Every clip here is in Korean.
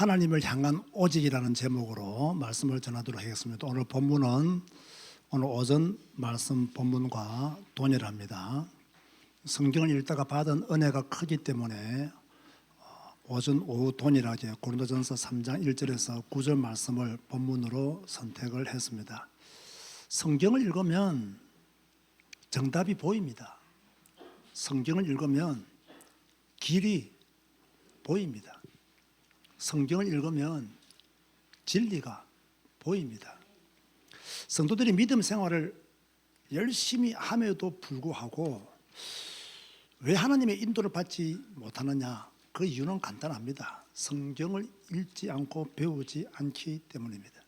하나님을 향한 오직이라는 제목으로 말씀을 전하도록 하겠습니다. 오늘 본문은 오늘 오전 말씀 본문과 동일합니다. 성경을 읽다가 받은 은혜가 크기 때문에 오전 오후 동일하게 고린도전서 3장 1절에서 9절 말씀을 본문으로 선택을 했습니다. 성경을 읽으면 정답이 보입니다. 성경을 읽으면 길이 보입니다. 성경을 읽으면 진리가 보입니다. 성도들이 믿음 생활을 열심히 함에도 불구하고 왜 하나님의 인도를 받지 못하느냐? 그 이유는 간단합니다. 성경을 읽지 않고 배우지 않기 때문입니다.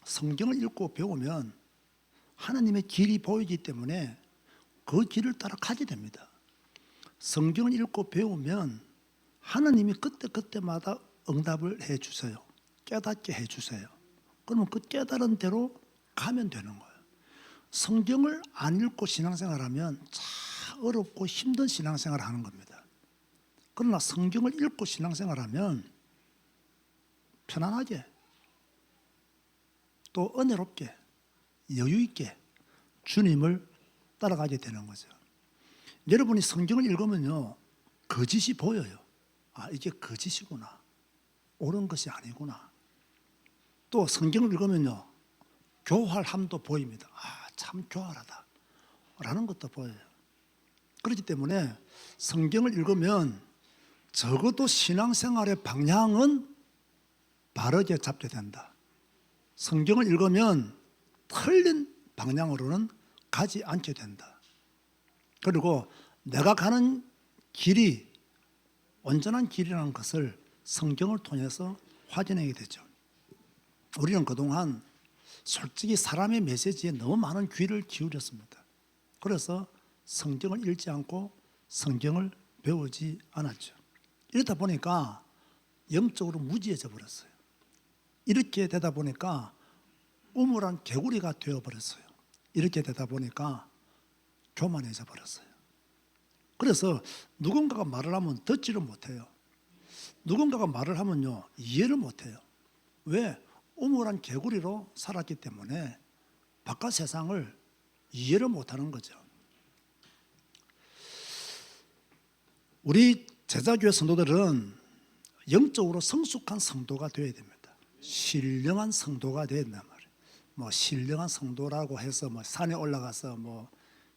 성경을 읽고 배우면 하나님의 길이 보이기 때문에 그 길을 따라 가게 됩니다. 성경을 읽고 배우면 하나님이 그때마다 응답을 해 주세요. 깨닫게 해 주세요. 그러면 그 깨달은 대로 가면 되는 거예요. 성경을 안 읽고 신앙생활하면 참 어렵고 힘든 신앙생활을 하는 겁니다. 그러나 성경을 읽고 신앙생활하면 편안하게 또 은혜롭게 여유 있게 주님을 따라가게 되는 거죠. 여러분이 성경을 읽으면요, 거짓이 보여요. 아, 이게 거짓이구나. 옳은 것이 아니구나. 또 성경을 읽으면요, 교활함도 보입니다. 아, 참 교활하다 라는 것도 보여요. 그렇기 때문에 성경을 읽으면 적어도 신앙생활의 방향은 바르게 잡게 된다. 성경을 읽으면 틀린 방향으로는 가지 않게 된다. 그리고 내가 가는 길이 온전한 길이라는 것을 성경을 통해서 확인하게 되죠. 우리는 그동안 솔직히 사람의 메시지에 너무 많은 귀를 기울였습니다. 그래서 성경을 읽지 않고 성경을 배우지 않았죠. 이러다 보니까 영적으로 무지해져 버렸어요. 이렇게 되다 보니까 우물한 개구리가 되어버렸어요. 이렇게 되다 보니까 교만해져 버렸어요. 그래서 누군가가 말을 하면 듣지를 못해요. 누군가가 말을 하면요, 이해를 못해요. 왜? 우물한 개구리로 살았기 때문에 바깥 세상을 이해를 못하는 거죠. 우리 제자교회 성도들은 영적으로 성숙한 성도가 되어야 됩니다. 신령한 성도가 되어야 된단 말이에요. 뭐 신령한 성도라고 해서 뭐 산에 올라가서 뭐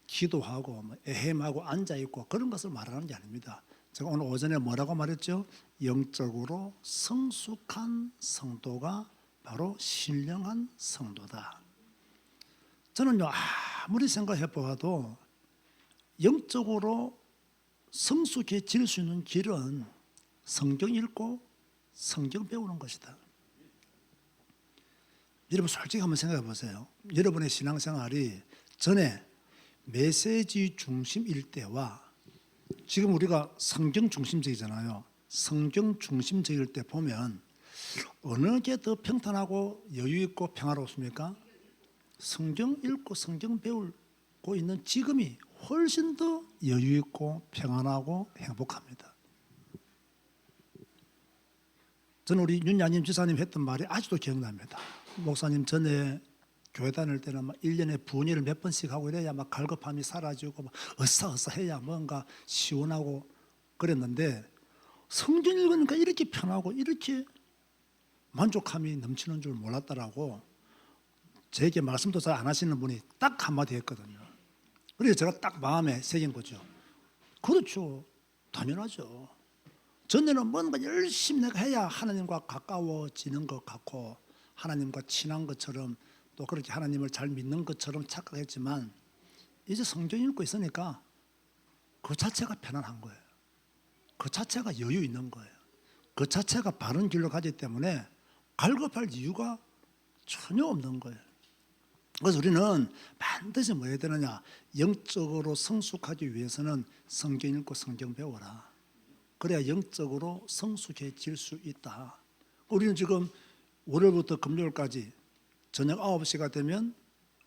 기도하고 뭐 에헴하고 앉아있고 그런 것을 말하는 게 아닙니다. 제가 오늘 오전에 뭐라고 말했죠? 영적으로 성숙한 성도가 바로 신령한 성도다. 저는요, 아무리 생각해 보아도 영적으로 성숙해질 수 있는 길은 성경 읽고 성경 배우는 것이다. 여러분 솔직히 한번 생각해 보세요. 여러분의 신앙생활이 전에 메시지 중심일 때와 지금 우리가 성경 중심적이잖아요. 성경 중심적일 때 보면 어느 게 더 평탄하고 여유 있고 평화롭습니까? 성경 읽고 성경 배우고 있는 지금이 훨씬 더 여유 있고 평안하고 행복합니다. 저는 우리 윤야님 지사님 했던 말이 아직도 기억납니다. 목사님 전에 교회 다닐 때는 막 1년에 분회를 몇 번씩 하고 이래야 막 갈급함이 사라지고 막 어싸어싸 해야 뭔가 시원하고 그랬는데 성경 읽으니까 이렇게 편하고 이렇게 만족함이 넘치는 줄 몰랐더라고. 제게 말씀도 잘 안 하시는 분이 딱 한마디 했거든요. 그래서 제가 딱 마음에 새긴 거죠. 그렇죠. 당연하죠. 전에는 뭔가 열심히 내가 해야 하나님과 가까워지는 것 같고 하나님과 친한 것처럼 또 그렇게 하나님을 잘 믿는 것처럼 착각했지만 이제 성경 읽고 있으니까 그 자체가 편안한 거예요. 그 자체가 여유 있는 거예요. 그 자체가 바른 길로 가기 때문에 갈급할 이유가 전혀 없는 거예요. 그래서 우리는 반드시 뭐 해야 되느냐? 영적으로 성숙하기 위해서는 성경 읽고 성경 배워라. 그래야 영적으로 성숙해질 수 있다. 우리는 지금 월요일부터 금요일까지 저녁 9시가 되면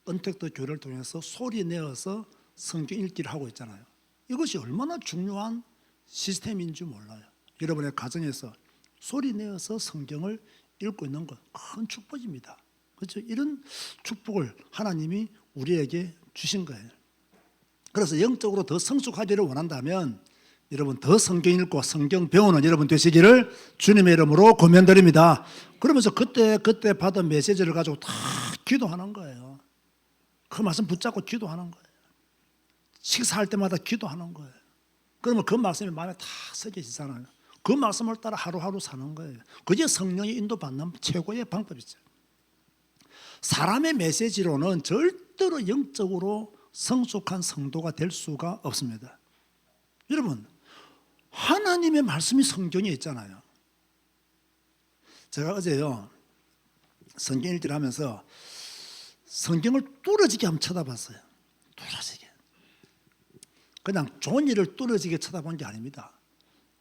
언택트 교회를 통해서 소리 내어서 성경 읽기를 하고 있잖아요. 이것이 얼마나 중요한 시스템인지 몰라요. 여러분의 가정에서 소리 내어서 성경을 읽고 있는 것, 큰 축복입니다. 그렇죠? 이런 축복을 하나님이 우리에게 주신 거예요. 그래서 영적으로 더 성숙하기를 원한다면 여러분 더 성경 읽고 성경 배우는 여러분 되시기를 주님의 이름으로 권면드립니다. 그러면서 그때 받은 메시지를 가지고 다 기도하는 거예요. 그 말씀 붙잡고 기도하는 거예요. 식사할 때마다 기도하는 거예요. 그러면 그 말씀이 마음에 다 새겨지잖아요. 그 말씀을 따라 하루하루 사는 거예요. 그게 성령의 인도받는 최고의 방법이죠. 사람의 메시지로는 절대로 영적으로 성숙한 성도가 될 수가 없습니다. 여러분, 하나님의 말씀이 성경에 있잖아요. 제가 어제요 성경 읽기를 하면서 성경을 뚫어지게 한번 쳐다봤어요. 뚫어지게. 그냥 좋은 일을 뚫어지게 쳐다본 게 아닙니다.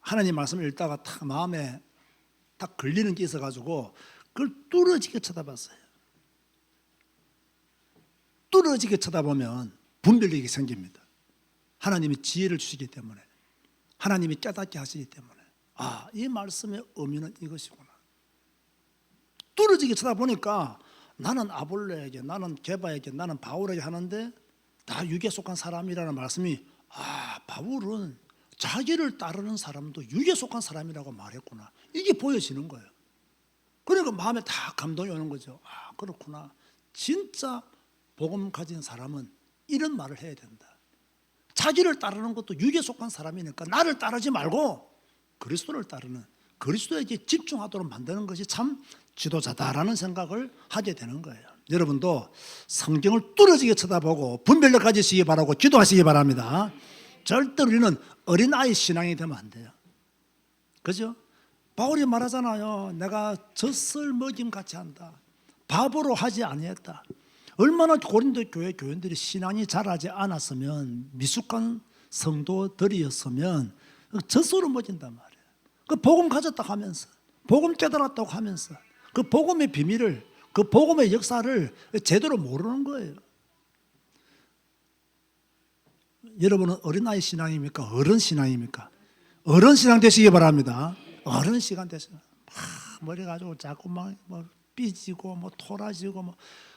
하나님 말씀을 읽다가 딱 마음에 딱 걸리는 게 있어가지고 그걸 뚫어지게 쳐다봤어요. 뚫어지게 쳐다보면 분별력이 생깁니다. 하나님이 지혜를 주시기 때문에, 하나님이 깨닫게 하시기 때문에, 아, 이 말씀의 의미는 이것이구나. 뚫어지게 쳐다보니까 나는 아볼로에게, 나는 게바에게, 나는 바울에게 하는데 다 육에 속한 사람이라는 말씀이, 아, 바울은 자기를 따르는 사람도 육에 속한 사람이라고 말했구나. 이게 보여지는 거예요. 그러니까 마음에 다 감동이 오는 거죠. 아, 그렇구나. 진짜 복음 가진 사람은 이런 말을 해야 된다. 자기를 따르는 것도 육에 속한 사람이니까 나를 따르지 말고 그리스도를 따르는, 그리스도에게 집중하도록 만드는 것이 참 지도자다라는 생각을 하게 되는 거예요. 여러분도 성경을 뚫어지게 쳐다보고 분별력 가지시기 바라고 기도하시기 바랍니다. 절대로 우리는 어린아이 신앙이 되면 안 돼요. 그죠? 바울이 말하잖아요. 내가 젖을 먹임같이 한다. 바보로 하지 아니했다. 얼마나 고린도 교회 교인들이 신앙이 자라지 않았으면, 미숙한 성도들이었으면 젖으로 먹인단 말이에요. 그 복음 가졌다 하면서, 복음 깨달았다고 하면서 그 복음의 비밀을, 그 복음의 역사를 제대로 모르는 거예요. 여러분은 어린아이 신앙입니까? 어른 신앙입니까? 어른 신앙 되시기 바랍니다. 어른 시간 되시면 머리 가지고 자꾸 막 삐지고 토라지고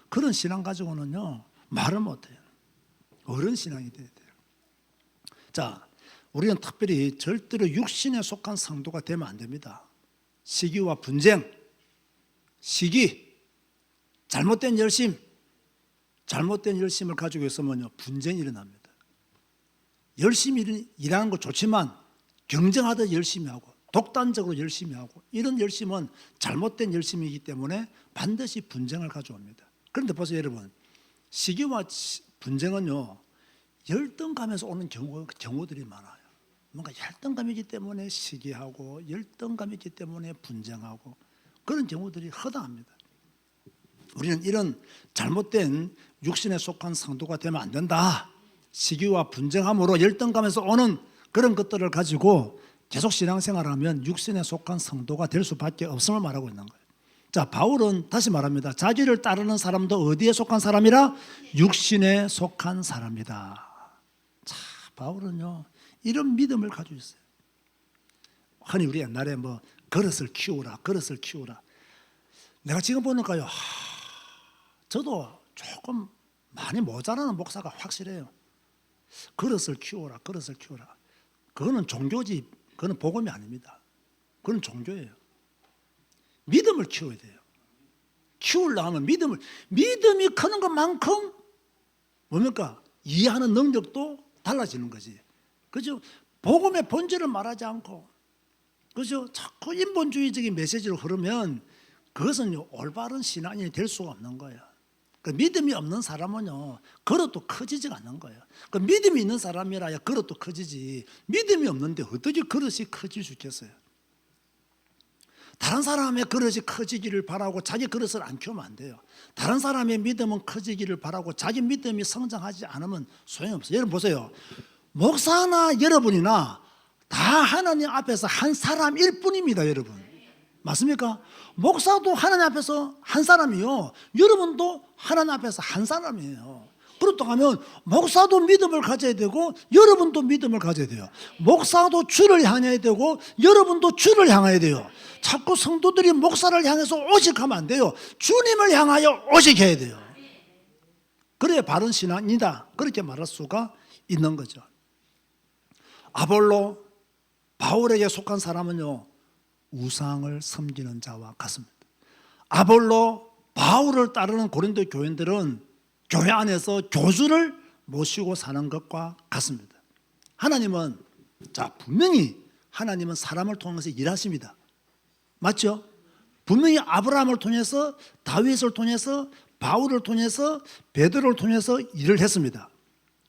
그런 신앙 가지고는요 말을 못해요. 어른 신앙이 돼야 돼요. 자, 우리는 특별히 절대로 육신에 속한 성도가 되면 안 됩니다. 시기와 분쟁, 시기, 잘못된 열심을 가지고 있으면요 분쟁이 일어납니다. 열심히 일하는 거 좋지만 경쟁하듯 열심히 하고 독단적으로 열심히 하고, 이런 열심은 잘못된 열심이기 때문에 반드시 분쟁을 가져옵니다. 그런데 보세요 여러분, 시기와 분쟁은요 열등감에서 오는 경우들이 많아요. 뭔가 열등감이기 때문에 시기하고 열등감이기 때문에 분쟁하고, 그런 경우들이 허다합니다. 우리는 이런 잘못된 육신에 속한 성도가 되면 안 된다. 시기와 분쟁함으로 열등감에서 오는 그런 것들을 가지고 계속 신앙생활하면 육신에 속한 성도가 될 수밖에 없음을 말하고 있는 거예요. 자, 바울은 다시 말합니다. 자기를 따르는 사람도 어디에 속한 사람이라? 육신에 속한 사람이다. 자, 바울은요 이런 믿음을 가지고 있어요. 흔히 우리 옛날에 그릇을 키우라, 그릇을 키우라. 내가 지금 보니까요, 저도 조금 많이 모자라는 목사가 확실해요. 그릇을 키우라, 그릇을 키우라. 그거는 종교지, 그거는 복음이 아닙니다. 그건 종교예요. 믿음을 키워야 돼요. 키우려고 하면 믿음이 크는 것만큼 뭡니까? 이해하는 능력도 달라지는 거지. 그죠? 복음의 본질을 말하지 않고, 그죠? 자꾸 인본주의적인 메시지로 흐르면 그것은 올바른 신앙이 될 수가 없는 거예요. 그 믿음이 없는 사람은요 그릇도 커지지가 않는 거예요. 그 믿음이 있는 사람이라야 그릇도 커지지, 믿음이 없는데 어떻게 그릇이 커질 수 있겠어요? 다른 사람의 그릇이 커지기를 바라고 자기 그릇을 안 키우면 안 돼요. 다른 사람의 믿음은 커지기를 바라고 자기 믿음이 성장하지 않으면 소용없어요. 여러분 보세요. 목사나 여러분이나 다 하나님 앞에서 한 사람일 뿐입니다. 여러분 맞습니까? 목사도 하나님 앞에서 한 사람이요, 여러분도 하나님 앞에서 한 사람이에요. 그렇다고 하면 목사도 믿음을 가져야 되고 여러분도 믿음을 가져야 돼요. 목사도 주를 향해야 되고 여러분도 주를 향해야 돼요. 자꾸 성도들이 목사를 향해서 오직하면 안 돼요. 주님을 향하여 오직해야 돼요. 그래야 바른 신앙이다, 그렇게 말할 수가 있는 거죠. 아볼로, 바울에게 속한 사람은요, 우상을 섬기는 자와 같습니다. 아볼로, 바울을 따르는 고린도 교인들은 교회 안에서 교주를 모시고 사는 것과 같습니다. 하나님은, 자, 분명히 하나님은 사람을 통해서 일하십니다. 맞죠? 분명히 아브라함을 통해서, 다윗을 통해서, 바울을 통해서, 베드로를 통해서 일을 했습니다.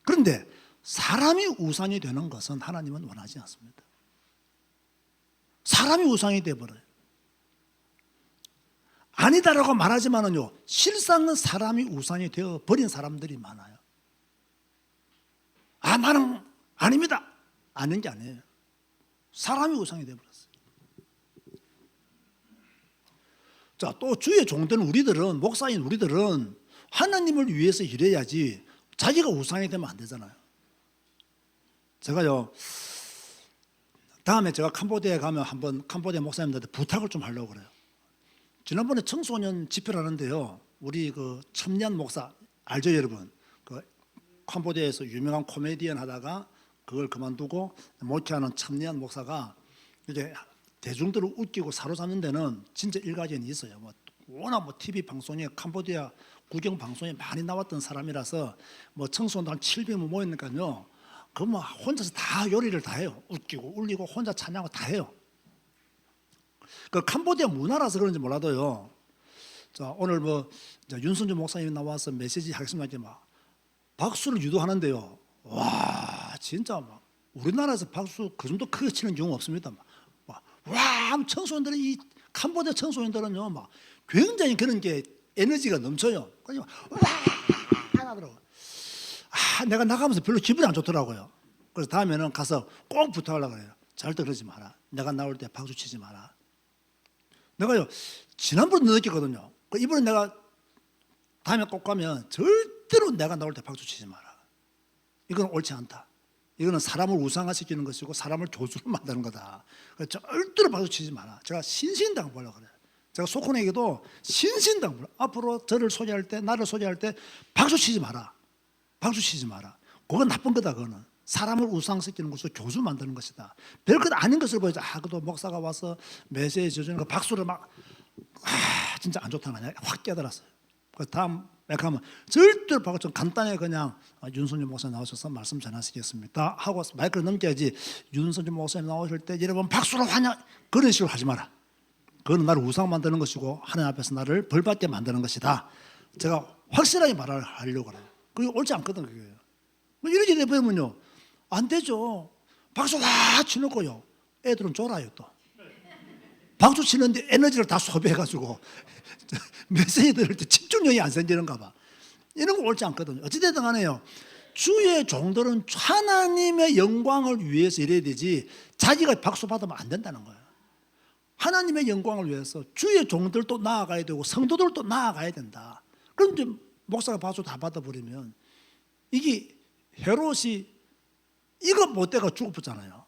그런데 사람이 우상이 되는 것은 하나님은 원하지 않습니다. 사람이 우상이 되어버려요. 아니다라고 말하지만은요, 실상은 사람이 우상이 되어 버린 사람들이 많아요. 아, 나는 아닙니다. 아는 게 아니에요. 사람이 우상이 되어버렸어요. 자, 또 주의 종되는 우리들은, 목사인 우리들은 하나님을 위해서 일해야지 자기가 우상이 되면 안 되잖아요. 제가요, 다음에 제가 캄보디아에 가면 한번 캄보디아 목사님들한테 부탁을 좀 하려고 그래요. 지난번에 청소년 집회를 하는데요, 우리 그 첨년 목사 알죠, 여러분? 그 캄보디아에서 유명한 코미디언 하다가 그걸 그만두고 목회하는 첨년 목사가 이제 대중들을 웃기고 사로잡는 데는 진짜 일가견이 있어요. 뭐 워낙 TV 방송에 캄보디아 구경 방송에 많이 나왔던 사람이라서 뭐 청소년 한 700명 모였으니까요. 그 뭐 혼자서 다 요리를 다 해요. 웃기고 울리고 혼자 찬양하고 다 해요. 그 캄보디아 문화라서 그런지 몰라도요. 자, 오늘 뭐 윤선주 목사님이 나와서 메시지 하겠습니다. 막 박수를 유도하는데요. 와, 진짜 막 우리나라에서 박수 그 정도 크게 치는 경우 없습니다. 와, 청소년들은 이 캄보디아 청소년들은요, 막 굉장히 그런 게 에너지가 넘쳐요. 그래서 와 하더라고. 아, 내가 나가면서 별로 기분이 안 좋더라고요. 그래서 다음에는 가서 꼭 부탁하려고 그래요. 절대 그러지 마라. 내가 나올 때 박수 치지 마라. 내가요, 지난번에 느꼈거든요. 이번에 내가 다음에 꼭 가면 절대로 내가 나올 때 박수 치지 마라. 이건 옳지 않다. 이거는 사람을 우상화시키는 것이고 사람을 교주로 만드는 거다. 절대로 박수 치지 마라. 제가 신신당 보려고 그래요. 제가 소콘에게도 신신당 보려. 앞으로 저를 소개할 때, 나를 소개할 때 박수 치지 마라. 박수 치지 마라. 그건 나쁜 거다. 그거는 사람을 우상시키는 것으로 교주 만드는 것이다. 별것 아닌 것을 보여줘. 아, 그래도 목사가 와서 메시지 주는 거 박수를 막, 아, 진짜 안 좋다는 거냐. 확 깨달았어요. 그래서 다음 가면 절대로 박수, 좀 간단히 그냥 윤선주 목사님 나오셔서 말씀 전하시겠습니다 하고 마이크를 넘겨야지. 윤선주 목사님 나오실 때 여러분 박수로 환영, 그런 식으로 하지 마라. 그건 나를 우상 만드는 것이고 하나님 앞에서 나를 벌받게 만드는 것이다. 제가 확실하게 말을 하려고 그래요. 그게 옳지 않거든. 그게요. 이렇게 되면요 안 되죠. 박수 와 치놓고요, 애들은 졸아요. 또 박수 치는데 에너지를 다 소비해가지고 메시지 들을 때 집중력이 안 생기는가 봐. 이런 거 옳지 않거든요. 어찌됐든 간에요, 주의 종들은 하나님의 영광을 위해서 일해야 되지 자기가 박수 받으면 안 된다는 거예요. 하나님의 영광을 위해서 주의 종들도 나아가야 되고 성도들도 나아가야 된다. 그런데 목사가 박수 다 받아버리면 이게 헤롯이 이거 못되가 죽어붙잖아요.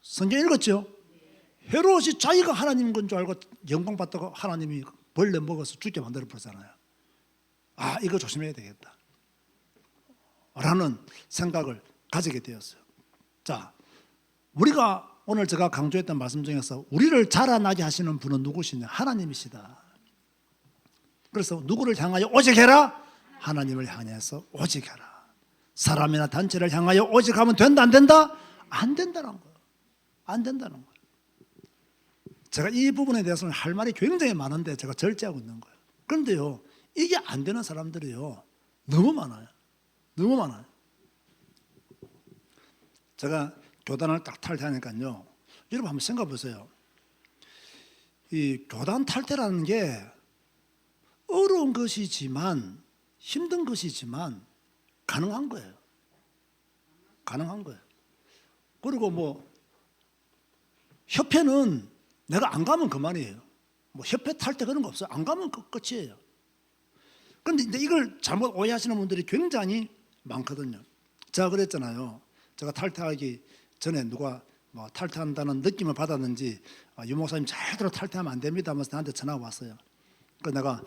성경 읽었죠? 헤롯이 자기가 하나님인 건 줄 알고 영광 받다가 하나님이 벌레 먹어서 죽게 만들어 버렸잖아요. 아, 이거 조심해야 되겠다 라는 생각을 가지게 되었어요. 자, 우리가 오늘 제가 강조했던 말씀 중에서 우리를 자라나게 하시는 분은 누구시냐? 하나님이시다. 그래서 누구를 향하여 오직해라? 하나님을 향해서 오직해라. 사람이나 단체를 향하여 오직하면 된다 안 된다? 안 된다는 거예요. 안 된다는 거예요. 제가 이 부분에 대해서는 할 말이 굉장히 많은데 제가 절제하고 있는 거예요. 그런데요, 이게 안 되는 사람들이요 너무 많아요. 너무 많아요. 제가 교단을 딱 탈퇴하니까요, 여러분 한번 생각해 보세요. 이 교단 탈퇴라는 게 어려운 것이지만, 힘든 것이지만 가능한 거예요. 가능한 거예요. 그리고 뭐 협회는 내가 안 가면 그만이에요. 뭐 협회 탈퇴 그런 거 없어요. 안 가면 끝이에요. 그런데 이제 이걸 잘못 오해하시는 분들이 굉장히 많거든요. 제가 그랬잖아요. 제가 탈퇴하기 전에 누가 뭐 탈퇴한다는 느낌을 받았는지 유 목사님 절대로 탈퇴하면 안 됩니다 하면서 나한테 전화가 왔어요. 그래서 내가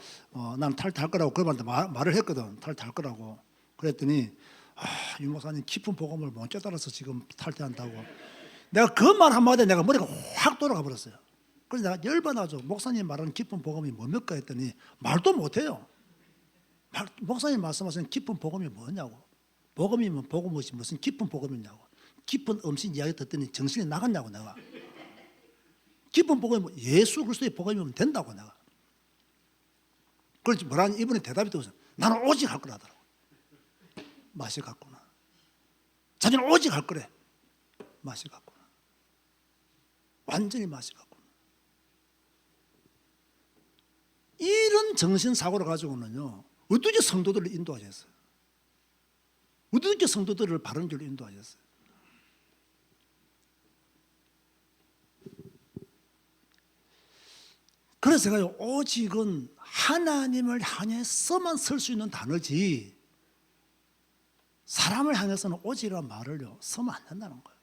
나는 탈퇴할 거라고 그분한테 말을 했거든. 탈퇴할 거라고. 그랬더니 유 목사님 깊은 복음을 못 깨달아서 지금 탈퇴한다고. 내가 그 말 한마디에 내가 머리가 확 돌아가 버렸어요. 그래서 내가 열받아서 목사님 말하는 깊은 복음이 뭡니까 했더니 말도 못해요. 목사님 말씀하시는 깊은 복음이 뭐냐고. 복음이면 복음이지 무슨 깊은 복음이냐고. 깊은 음식 이야기 듣더니 정신이 나갔냐고 내가. 깊은 복음이 예수 그리스도의 복음이면 된다고 내가. 그렇지 뭐라는 이분의 대답이 되어서 나는 오직 할 거라더라고. 맛이 같구나. 자기는 오직 할 거래. 맛이 같구나. 완전히 맛이 같구나. 이런 정신사고를 가지고는요 어떻게 성도들을 인도하셨어요? 어떻게 성도들을 바른 길로 인도하셨어요? 그래서 제가 오직은 하나님을 향해서만 쓸 수 있는 단어지 사람을 향해서는 오직이라는 말을요 쓰면 안 된다는 거예요.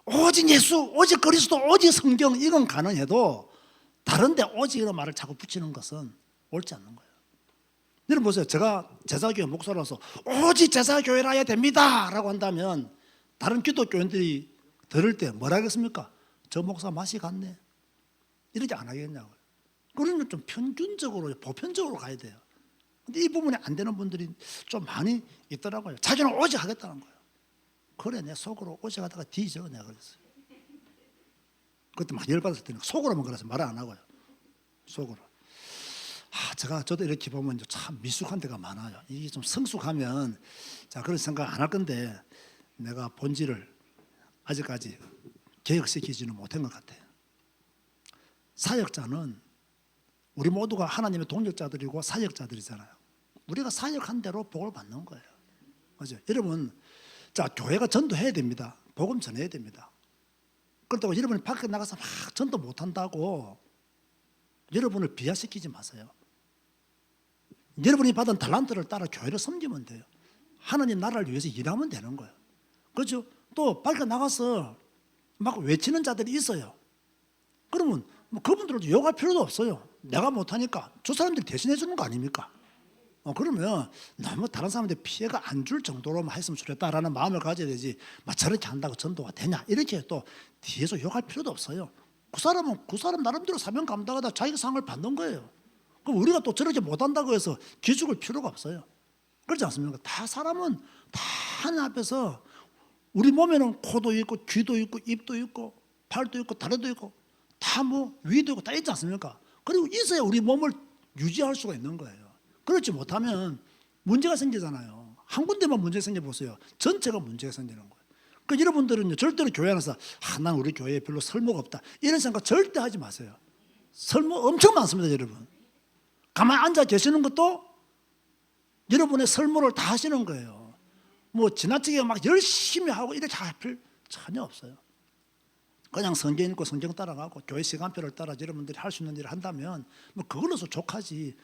오직 예수, 오직 그리스도, 오직 성경 이건 가능해도 다른데 오직이라는 말을 자꾸 붙이는 것은 옳지 않는 거예요. 여러분 보세요. 제가 제자교회 목사로서 오직 제자교회라 해야 됩니다 라고 한다면 다른 기독교인들이 들을 때 뭐라 하겠습니까? 저 목사 맛이 갔네 이렇게 안 하겠냐고요. 그러면 좀 평균적으로 보편적으로 가야 돼요. 근데 이 부분이 안 되는 분들이 좀 많이 있더라고요. 자기는 오직 하겠다는 거예요. 그래 내 속으로 오직 하다가 뒤져 내가 그랬어요. 그때 막 열받았을 때는 속으로만 그래서 말을 안 하고요. 속으로. 저도 이렇게 보면 참 미숙한 데가 많아요. 이게 좀 성숙하면 그런 생각 안 할 건데 내가 본질을 아직까지 개혁시키지는 못한 것 같아요. 사역자는 우리 모두가 하나님의 동역자들이고 사역자들이잖아요. 우리가 사역한 대로 복을 받는 거예요. 그죠? 여러분, 교회가 전도해야 됩니다. 복음 전해야 됩니다. 그렇다고 여러분이 밖에 나가서 막 전도 못한다고 여러분을 비하시키지 마세요. 여러분이 받은 달란트를 따라 교회를 섬기면 돼요. 하나님 나라를 위해서 일하면 되는 거예요. 그렇죠? 또 밖에 나가서 막 외치는 자들이 있어요. 그러면 그분들을 욕할 필요도 없어요. 내가 못하니까 저 사람들이 대신해 주는 거 아닙니까? 그러면 너무 다른 사람한테 피해가 안 줄 정도로만 했으면 좋겠다라는 마음을 가져야 되지 막 저렇게 한다고 전도가 되냐 이렇게 또 뒤에서 욕할 필요도 없어요. 그 사람 나름대로 사명 감당하다 자기가 상을 받는 거예요. 그럼 우리가 또 저렇게 못한다고 해서 기죽을 필요가 없어요. 그렇지 않습니까? 다 사람은 다 하나님 앞에서 우리 몸에는 코도 있고 귀도 있고 입도 있고 팔도 있고 다리도 있고 다 위도 있고 다 있지 않습니까? 그리고 있어야 우리 몸을 유지할 수가 있는 거예요. 그렇지 못하면 문제가 생기잖아요. 한 군데만 문제가 생겨보세요. 전체가 문제가 생기는 거예요. 그러니까 여러분들은 절대로 교회 안에서 난 우리 교회에 별로 설모가 없다 이런 생각 절대 하지 마세요. 설모 엄청 많습니다. 여러분 가만히 앉아 계시는 것도 여러분의 설모를 다 하시는 거예요. 지나치게 막 열심히 하고 이렇게 할 필요 전혀 없어요. 그냥 성경 읽고 성경 따라가고 교회 시간표를 따라 여러분들이 할 수 있는 일을 한다면 그걸로서 족하지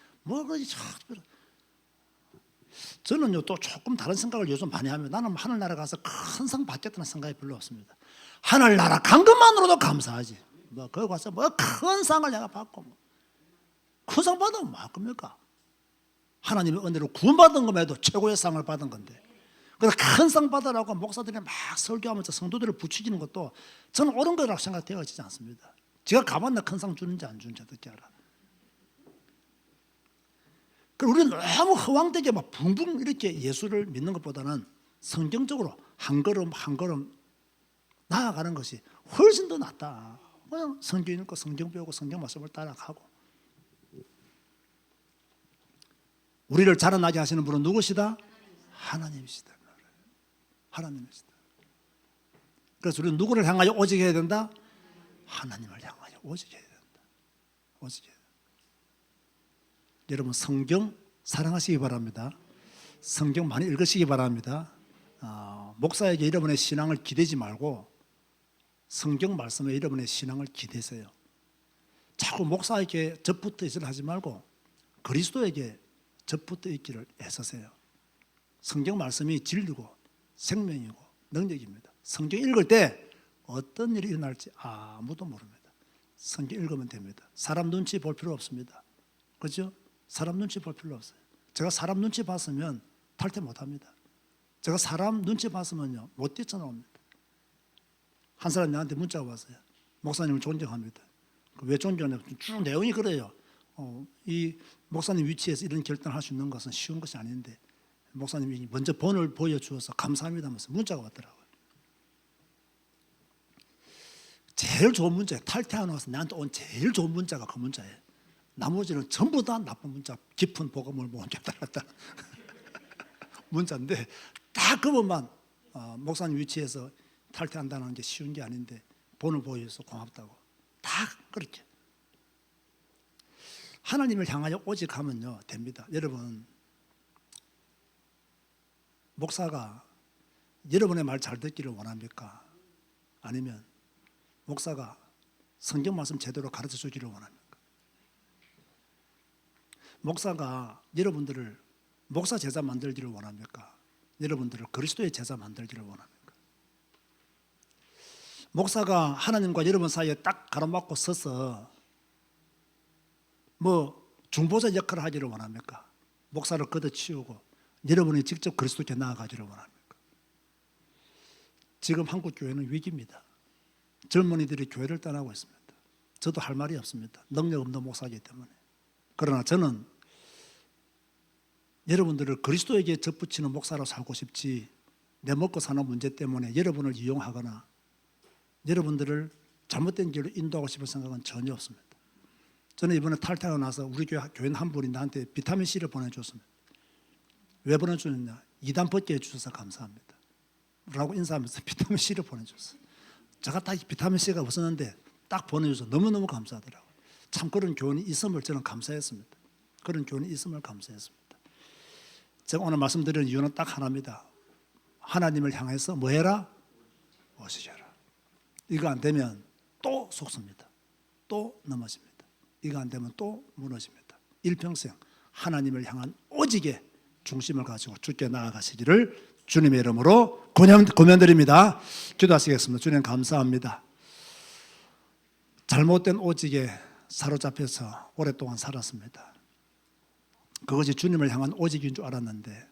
저는요 또 조금 다른 생각을 요즘 많이 하면 나는 하늘나라 가서 큰 상 받겠다는 생각이 별로 없습니다. 하늘나라 간 것만으로도 감사하지 거기 가서 큰 상을 내가 받고 큰 상 받으면 뭐 할 겁니까? 하나님의 은혜로 구원받은 것만 해도 최고의 상을 받은 건데 그래서 큰 상 받으라고 목사들이 막 설교하면서 성도들을 부추기는 것도 저는 옳은 거라고 생각되어지지 않습니다. 제가 가봤나 큰 상 주는지 안 주는지 어떻게 알아? 우리는 너무 허황되게 막 붕붕 이렇게 예수를 믿는 것보다는 성경적으로 한 걸음 한 걸음 나아가는 것이 훨씬 더 낫다. 그냥 성경 읽고 성경 배우고 성경 말씀을 따라가고. 우리를 자라나게 하시는 분은 누구시다? 하나님이시다. 하나님이시다. 그래서 우리는 누구를 향하여 오직 해야 된다? 하나님을 향하여 오직 해야 된다. 오직 해야 된다. 여러분 성경 사랑하시기 바랍니다. 성경 많이 읽으시기 바랍니다. 목사에게 여러분의 신앙을 기대지 말고 성경 말씀에 여러분의 신앙을 기대세요. 자꾸 목사에게 접붙어 있으려 하지 말고 그리스도에게 접붙어 있기를 애쓰세요. 성경 말씀이 진리고 생명이고 능력입니다. 성경 읽을 때 어떤 일이 일어날지 아무도 모릅니다. 성경 읽으면 됩니다. 사람 눈치 볼 필요 없습니다. 그렇죠? 사람 눈치 볼 필요 없어요. 제가 사람 눈치 봤으면 탈퇴 못합니다. 제가 사람 눈치 봤으면요 못 뛰쳐나옵니다. 한 사람이 나한테 문자가 왔어요. 목사님을 존경합니다. 왜 존경하냐면 쭉 내용이 그래요. 이 목사님 위치에서 이런 결단을 할 수 있는 것은 쉬운 것이 아닌데 목사님이 먼저 본을 보여주어서 감사합니다면서 문자가 왔더라고요. 제일 좋은 문자, 탈퇴하고 나서 나한테 온 제일 좋은 문자가 그 문자예요. 나머지는 전부 다 나쁜 문자, 깊은 복음을 먼저 달았다 문자인데 딱 그것만 목사님 위치에서 탈퇴한다는 게 쉬운 게 아닌데 본을 보여줘서 고맙다고 다 그렇게 하나님을 향하여 오직 하면요 됩니다. 여러분 목사가 여러분의 말 잘 듣기를 원합니까? 아니면 목사가 성경 말씀 제대로 가르쳐 주기를 원합니까? 목사가 여러분들을 목사 제자 만들기를 원합니까? 여러분들을 그리스도의 제자 만들기를 원합니까? 목사가 하나님과 여러분 사이에 딱 가로막고 서서 중보자 역할을 하기를 원합니까? 목사를 걷어치우고 여러분이 직접 그리스도께 나아가기를 원합니까? 지금 한국 교회는 위기입니다. 젊은이들이 교회를 떠나고 있습니다. 저도 할 말이 없습니다. 능력 없는 목사이기 때문에. 그러나 저는 여러분들을 그리스도에게 접붙이는 목사로 살고 싶지 내 먹고 사는 문제 때문에 여러분을 이용하거나 여러분들을 잘못된 길로 인도하고 싶은 생각은 전혀 없습니다. 저는 이번에 탈퇴하고 나서 우리 교인 한 분이 나한테 비타민C를 보내줬습니다. 왜 보내주느냐? 이단 벗게 해주셔서 감사합니다 라고 인사하면서 비타민C를 보내줬어요. 제가 딱 비타민C가 없었는데 딱 보내줘서 너무너무 감사하더라고요. 참 그런 교훈이 있음을 저는 감사했습니다. 그런 교훈이 있음을 감사했습니다. 제가 오늘 말씀드리는 이유는 딱 하나입니다. 하나님을 향해서 뭐 해라? 오시켜라. 이거 안 되면 또 속습니다. 또 넘어집니다. 이거 안 되면 또 무너집니다. 일평생 하나님을 향한 오직의 중심을 가지고 주께 나아가시기를 주님의 이름으로 권면드립니다. 기도하시겠습니다. 주님 감사합니다. 잘못된 오직에 사로잡혀서 오랫동안 살았습니다. 그것이 주님을 향한 오직인 줄 알았는데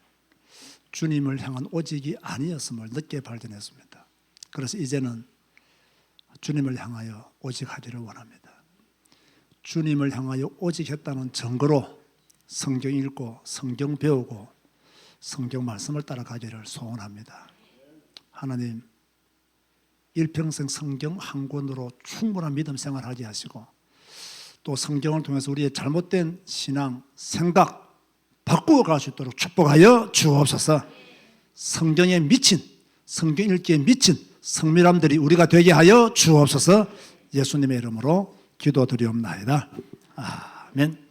주님을 향한 오직이 아니었음을 늦게 발견했습니다. 그래서 이제는 주님을 향하여 오직하기를 원합니다. 주님을 향하여 오직했다는 증거로 성경 읽고 성경 배우고 성경 말씀을 따라가기를 소원합니다. 하나님 일평생 성경 한 권으로 충분한 믿음 생활하게 하시고 또 성경을 통해서 우리의 잘못된 신앙, 생각 바꾸어 갈 수 있도록 축복하여 주옵소서. 성경에 미친, 성경 읽기에 미친 성밀함들이 우리가 되게 하여 주옵소서. 예수님의 이름으로 기도드리옵나이다. 아멘.